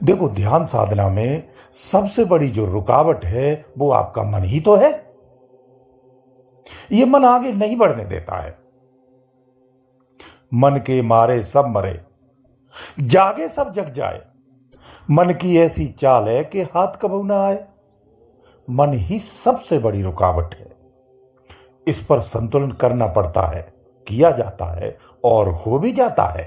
देखो, ध्यान साधना में सबसे बड़ी जो रुकावट है वो आपका मन ही तो है। ये मन आगे नहीं बढ़ने देता है। मन के मारे सब मरे, जागे सब जग जाए। मन की ऐसी चाल है कि हाथ कबू ना आए। मन ही सबसे बड़ी रुकावट है। इस पर संतुलन करना पड़ता है, किया जाता है और हो भी जाता है।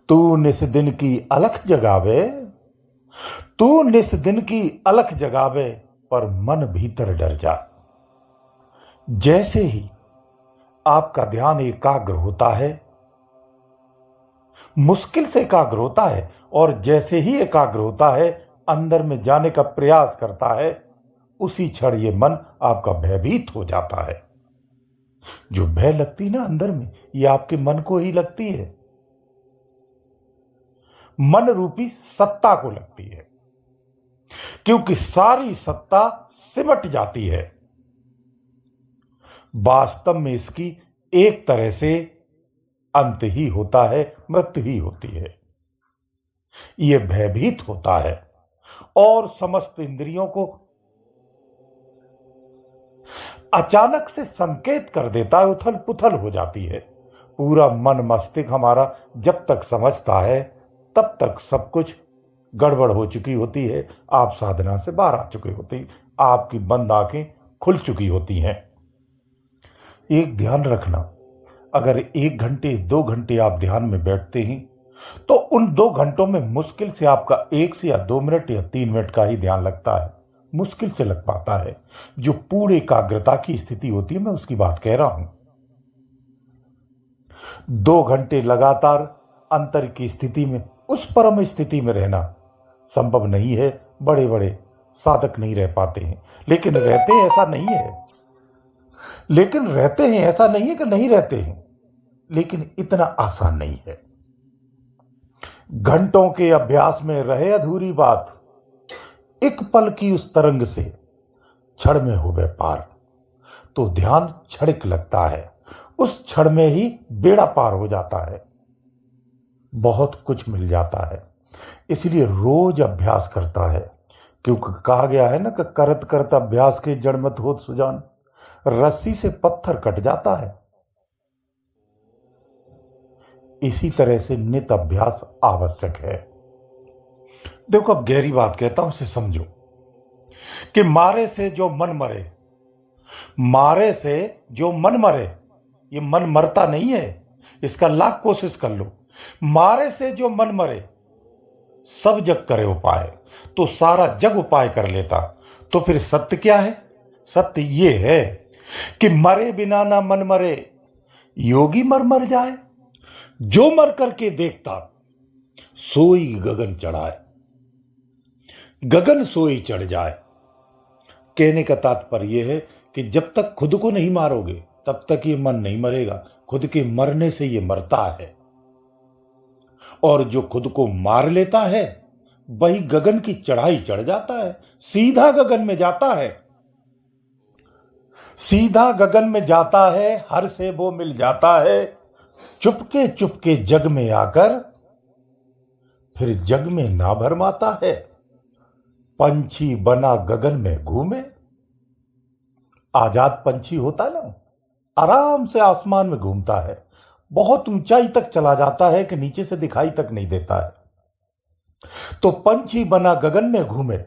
तू निस दिन की अलख जगावे, तू निस दिन की अलख जगावे, पर मन भीतर डर जा। जैसे ही आपका ध्यान एकाग्र होता है, मुश्किल से एकाग्र होता है, और जैसे ही एकाग्र होता है, अंदर में जाने का प्रयास करता है, उसी क्षण ये मन आपका भयभीत हो जाता है। जो भय लगती है ना अंदर में, ये आपके मन को ही लगती है। मन रूपी सत्ता को लगती है, क्योंकि सारी सत्ता सिमट जाती है। वास्तव में इसकी एक तरह से अंत ही होता है, मृत्यु ही होती है। यह भयभीत होता है और समस्त इंद्रियों को अचानक से संकेत कर देता है, उथल पुथल हो जाती है। पूरा मन मस्तिष्क हमारा जब तक समझता है तब तक सब कुछ गड़बड़ हो चुकी होती है। आप साधना से बाहर आ चुके होते हैं, आपकी बंद आंखें खुल चुकी होती हैं। एक ध्यान रखना, अगर 1 घंटे 2 घंटे आप ध्यान में बैठते हैं तो उन 2 घंटों में मुश्किल से आपका 1 से या 2 मिनट या 3 मिनट का ही ध्यान लगता है। मुश्किल से लग पाता है। जो पूर्ण एकाग्रता की स्थिति होती है, मैं उसकी बात कह रहा हूं। 2 घंटे लगातार अंतर की स्थिति में, उस परम स्थिति में रहना संभव नहीं है। बड़े बड़े साधक नहीं रह पाते हैं, लेकिन रहते हैं ऐसा नहीं है। लेकिन रहते हैं ऐसा नहीं है कि नहीं रहते हैं, लेकिन इतना आसान नहीं है। घंटों के अभ्यास में रहे अधूरी बात, एक पल की उस तरंग से क्षण में होवे पार। तो ध्यान क्षणिक लगता है, उस क्षण में ही बेड़ा पार हो जाता है, बहुत कुछ मिल जाता है। इसलिए रोज अभ्यास करता है, क्योंकि कहा गया है ना कि करत करत अभ्यास के जड़ मत होत सुजान। रस्सी से पत्थर कट जाता है। इसी तरह से नित अभ्यास आवश्यक है। देखो, अब गहरी बात कहता हूं, उसे समझो कि मारे से जो मन मरे, मारे से जो मन मरे, ये मन मरता नहीं है, इसका लाख कोशिश कर लो। मारे से जो मन मरे, सब जग करे उपाय। तो सारा जग उपाय कर लेता। तो फिर सत्य क्या है? सत्य ये है कि मरे बिना ना मन मरे, योगी मर मर जाए। जो मर करके देखता, सोई गगन चढ़ाए, गगन सोई चढ़ जाए। कहने का तात्पर्य यह है कि जब तक खुद को नहीं मारोगे तब तक ये मन नहीं मरेगा। खुद के मरने से ये मरता है, और जो खुद को मार लेता है वही गगन की चढ़ाई चढ़ जाता है, सीधा गगन में जाता है। सीधा गगन में जाता है, हर से वो मिल जाता है। चुपके चुपके जग में आकर फिर जग में ना भरमाता है। पंछी बना गगन में घूमे। आजाद पंछी होता है ना, आराम से आसमान में घूमता है, बहुत ऊंचाई तक चला जाता है कि नीचे से दिखाई तक नहीं देता है। तो पंछी बना गगन में घूमे,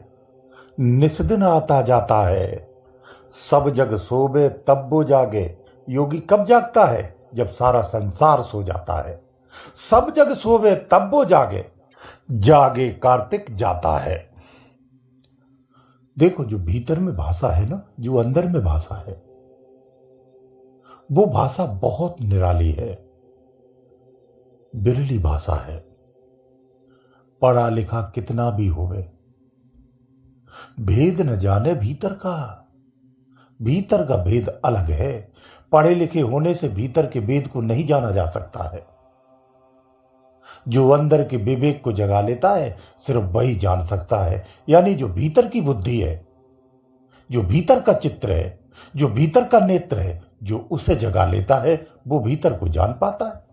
निस्दिन आता जाता है। सब जग सोबे तब वो जागे। योगी कब जागता है? जब सारा संसार सो जाता है। सब जग सोबे तब वो जागे, जागे कार्तिक जाता है। देखो, जो भीतर में भाषा है ना, जो अंदर में भाषा है, वो भाषा बहुत निराली है, बिरली भाषा है। पढ़ा लिखा कितना भी होवे, भेद न जाने भीतर का। भीतर का भेद अलग है। पढ़े लिखे होने से भीतर के भेद को नहीं जाना जा सकता है। जो अंदर के विवेक को जगा लेता है, सिर्फ वही जान सकता है। यानी जो भीतर की बुद्धि है, जो भीतर का चित्र है, जो भीतर का नेत्र है, जो उसे जगा लेता है, वो भीतर को जान पाता है।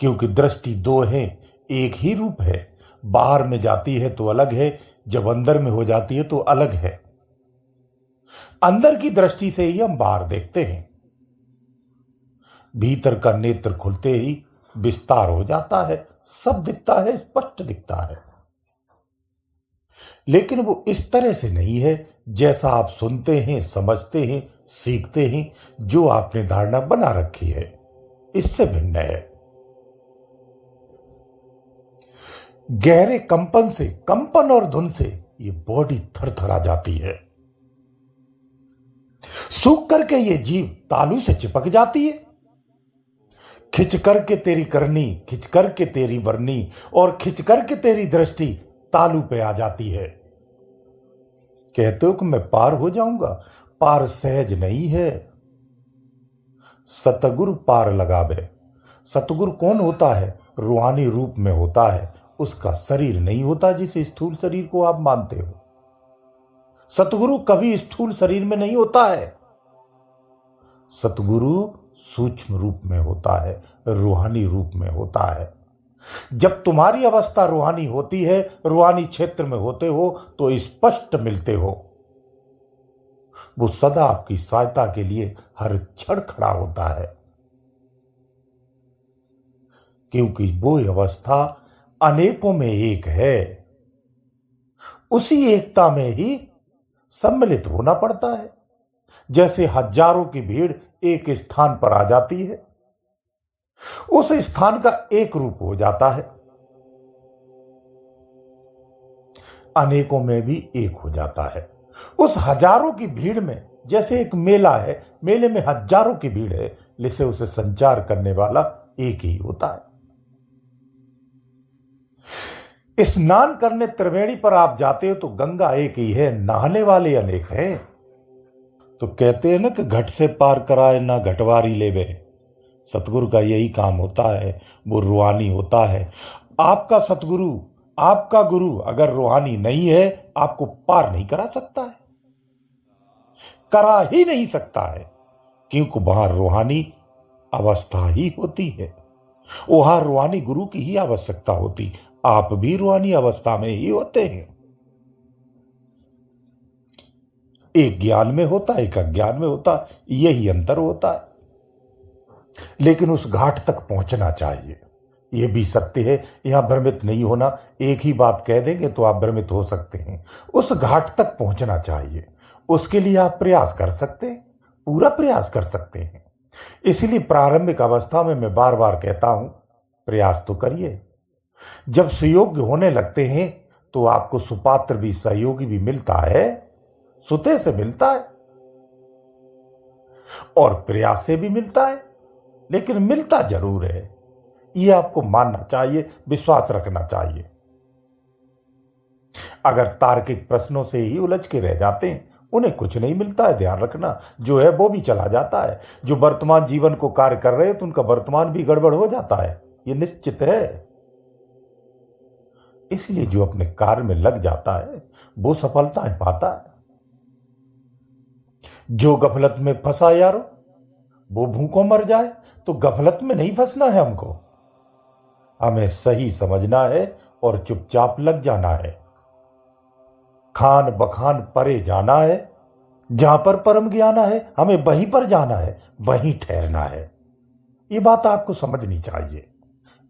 क्योंकि दृष्टि दो है, एक ही रूप है। बाहर में जाती है तो अलग है, जब अंदर में हो जाती है तो अलग है। अंदर की दृष्टि से ही हम बाहर देखते हैं। भीतर का नेत्र खुलते ही विस्तार हो जाता है, सब दिखता है, स्पष्ट दिखता है। लेकिन वो इस तरह से नहीं है जैसा आप सुनते हैं, समझते हैं, सीखते हैं, जो आपने धारणा बना रखी है, इससे भिन्न है। गहरे कंपन से, कंपन और धुन से ये बॉडी थरथरा जाती है। सूख करके ये जीव तालू से चिपक जाती है। खिंच करके तेरी करनी, खिंच करके तेरी वरनी, और खिंच करके तेरी दृष्टि तालू पे आ जाती है। कहते हो कि मैं पार हो जाऊंगा, पार सहज नहीं है। सतगुरु पार लगावे। सतगुरु कौन होता है? रूहानी रूप में होता है, उसका शरीर नहीं होता जिस स्थूल शरीर को आप मानते हो। सतगुरु कभी स्थूल शरीर में नहीं होता है। सतगुरु सूक्ष्म रूप में होता है, रूहानी रूप में होता है। जब तुम्हारी अवस्था रूहानी होती है, रूहानी क्षेत्र में होते हो, तो स्पष्ट मिलते हो। वो सदा आपकी सहायता के लिए हर क्षण खड़ा होता है, क्योंकि वो अवस्था अनेकों में एक है। उसी एकता में ही सम्मिलित होना पड़ता है। जैसे हजारों की भीड़ एक स्थान पर आ जाती है, उस स्थान का एक रूप हो जाता है, अनेकों में भी एक हो जाता है। उस हजारों की भीड़ में जैसे एक मेला है, मेले में हजारों की भीड़ है, जिसे उसे संचार करने वाला एक ही होता है। स्नान करने त्रिवेणी पर आप जाते हो तो गंगा एक ही है, नहाने वाले अनेक हैं। तो कहते हैं ना कि घट से पार कराए ना घटवारी लेवे। सतगुरु का यही काम होता है, वो रूहानी होता है। आपका सतगुरु, आपका गुरु अगर रूहानी नहीं है, आपको पार नहीं करा सकता है, करा ही नहीं सकता है, क्योंकि वहां रूहानी अवस्था ही होती है। वहां रूहानी गुरु की ही आवश्यकता होती। आप भी रूहानी अवस्था में ही होते हैं। एक ज्ञान में होता है, एक अज्ञान में होता है, यही अंतर होता है। लेकिन उस घाट तक पहुंचना चाहिए, यह भी सत्य है। यहां भ्रमित नहीं होना। एक ही बात कह देंगे तो आप भ्रमित हो सकते हैं। उस घाट तक पहुंचना चाहिए, उसके लिए आप प्रयास कर सकते हैं, पूरा प्रयास कर सकते हैं। इसीलिए प्रारंभिक अवस्था में मैं बार बार कहता हूं, प्रयास तो करिए। जब सुयोग्य होने लगते हैं तो आपको सुपात्र भी, सहयोगी भी मिलता है, सुते से मिलता है और प्रयास से भी मिलता है, लेकिन मिलता जरूर है। यह आपको मानना चाहिए, विश्वास रखना चाहिए। अगर तार्किक प्रश्नों से ही उलझ के रह जाते हैं, उन्हें कुछ नहीं मिलता है। ध्यान रखना, जो है वो भी चला जाता है। जो वर्तमान जीवन को कार्य कर रहे हैं तो उनका वर्तमान भी गड़बड़ हो जाता है, यह निश्चित है। इसलिए जो अपने कार्य में लग जाता है वो सफलताएं पाता है। जो गफलत में फंसा यारो, वो भूखों मर जाए। तो गफलत में नहीं फंसना है हमको, हमें सही समझना है और चुपचाप लग जाना है। खान बखान परे जाना है, जहां पर परम ज्ञान है हमें वहीं पर जाना है, वहीं ठहरना है। ये बात आपको समझनी चाहिए।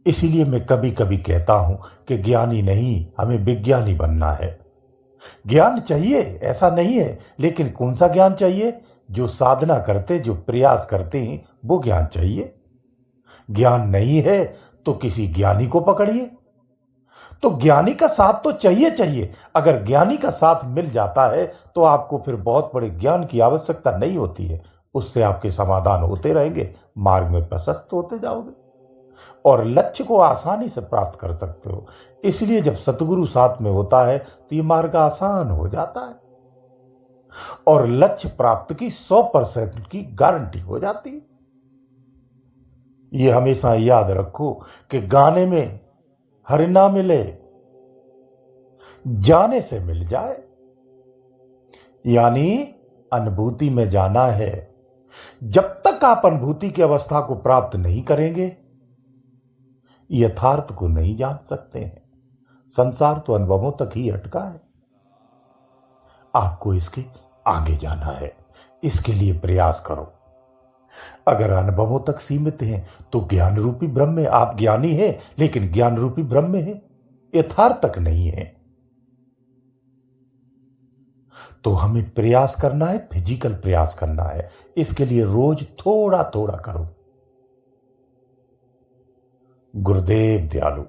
इसीलिए मैं कभी कभी कहता हूं कि ज्ञानी नहीं, हमें विज्ञानी बनना है। ज्ञान चाहिए, ऐसा नहीं है, लेकिन कौन सा ज्ञान चाहिए? जो साधना करते, जो प्रयास करते हैं, वो ज्ञान चाहिए। ज्ञान नहीं है तो किसी ज्ञानी को पकड़िए। तो ज्ञानी का साथ तो चाहिए चाहिए। अगर ज्ञानी का साथ मिल जाता है तो आपको फिर बहुत बड़े ज्ञान की आवश्यकता नहीं होती है। उससे आपके समाधान होते रहेंगे, मार्ग में प्रशस्त होते जाओगे और लक्ष्य को आसानी से प्राप्त कर सकते हो। इसलिए जब सतगुरु साथ में होता है तो ये मार्ग आसान हो जाता है और लक्ष्य प्राप्त की 100% की गारंटी हो जाती है। ये हमेशा याद रखो कि गाने में हरि ना मिले, जाने से मिल जाए, यानी अनुभूति में जाना है। जब तक आप अनुभूति की अवस्था को प्राप्त नहीं करेंगे, यथार्थ को नहीं जान सकते हैं। संसार तो अनुभवों तक ही अटका है। आपको इसके आगे जाना है, इसके लिए प्रयास करो। अगर अनुभवों तक सीमित हैं तो ज्ञान रूपी ब्रह्म में आप ज्ञानी हैं, लेकिन ज्ञान रूपी ब्रह्म में है, यथार्थ तक नहीं है। तो हमें प्रयास करना है, फिजिकल प्रयास करना है। इसके लिए रोज थोड़ा थोड़ा करो। गुरुदेव दयालु।